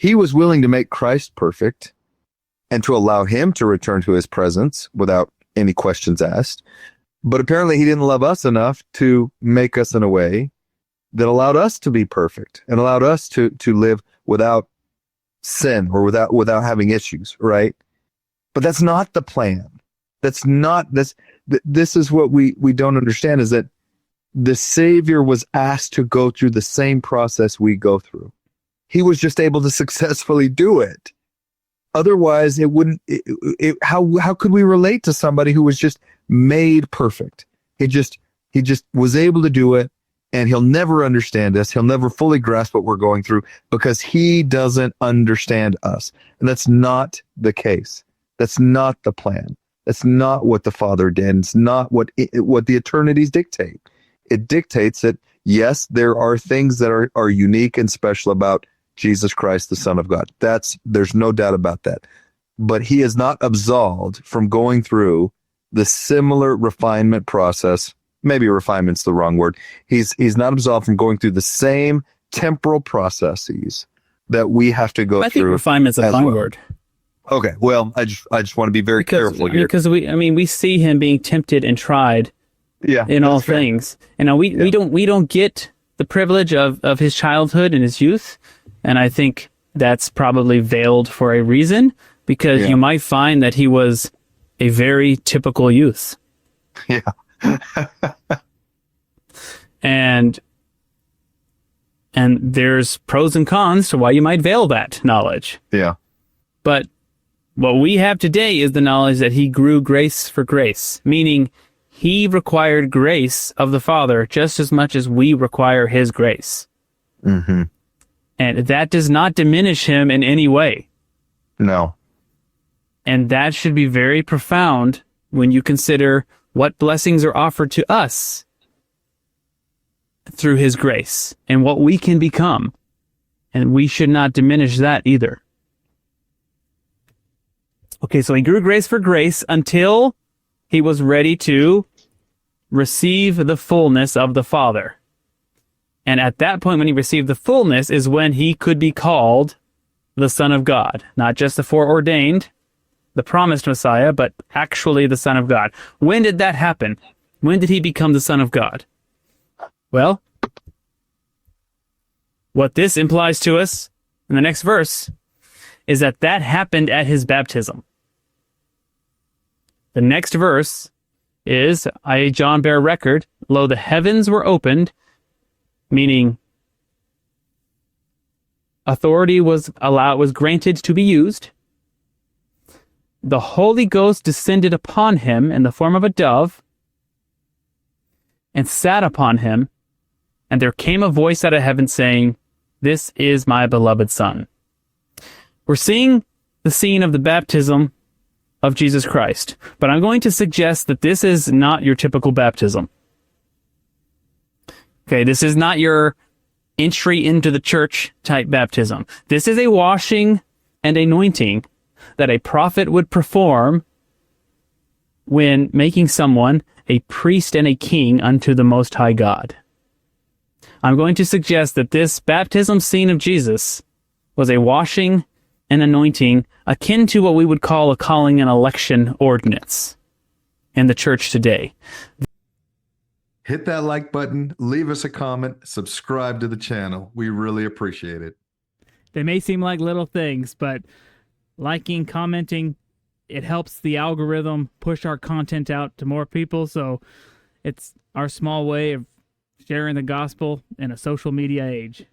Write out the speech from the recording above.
he was willing to make Christ perfect and to allow him to return to his presence without any questions asked. But apparently he didn't love us enough to make us in a way that allowed us to be perfect and allowed us to live without sin or without having issues, right? But that's not the plan. That's not this. This is what we don't understand, is that the Savior was asked to go through the same process we go through. He was just able to successfully do it. Otherwise, it wouldn't. How could we relate to somebody who was just made perfect? He just was able to do it, and he'll never understand us. He'll never fully grasp what we're going through because he doesn't understand us. And that's not the case. That's not the plan. That's not what the Father did. It's not what the eternities dictate. It dictates that, yes, there are things that are unique and special about Jesus Christ, the Son of God. There's no doubt about that. But he is not absolved from going through the similar refinement process. Maybe refinement's the wrong word. He's not absolved from going through the same temporal processes that we have to go through. I think refinement's a fine word. Okay, well, I just want to be very careful here. Because we see him being tempted and tried in all things. And we don't get the privilege of his childhood and his youth. And I think that's probably veiled for a reason, because you might find that he was a very typical youth. Yeah. and there's pros and cons to why you might veil that knowledge. Yeah. But what we have today is the knowledge that he grew grace for grace, meaning he required grace of the Father just as much as we require his grace. Mm-hmm. And that does not diminish him in any way. No. And that should be very profound when you consider what blessings are offered to us through his grace and what we can become. And we should not diminish that either. Okay, so he grew grace for grace until he was ready to receive the fullness of the Father. And at that point, when he received the fullness, is when he could be called the Son of God. Not just the foreordained, the promised Messiah, but actually the Son of God. When did that happen? When did he become the Son of God? Well, what this implies to us in the next verse is that happened at his baptism. The next verse is, I, John, bear record, lo, the heavens were opened, meaning authority was granted to be used. The Holy Ghost descended upon him in the form of a dove and sat upon him, and there came a voice out of heaven saying, "This is my beloved Son." We're seeing the scene of the baptism of Jesus Christ, but I'm going to suggest that this is not your typical baptism. Okay, this is not your entry into the church type baptism. This is a washing and anointing that a prophet would perform when making someone a priest and a king unto the Most High God. I'm going to suggest that this baptism scene of Jesus was a washing and anointing akin to what we would call a calling and election ordinance in the church today. Hit that like button, leave us a comment, subscribe to the channel. We really appreciate it. They may seem like little things, but liking, commenting, it helps the algorithm push our content out to more people. So it's our small way of sharing the gospel in a social media age.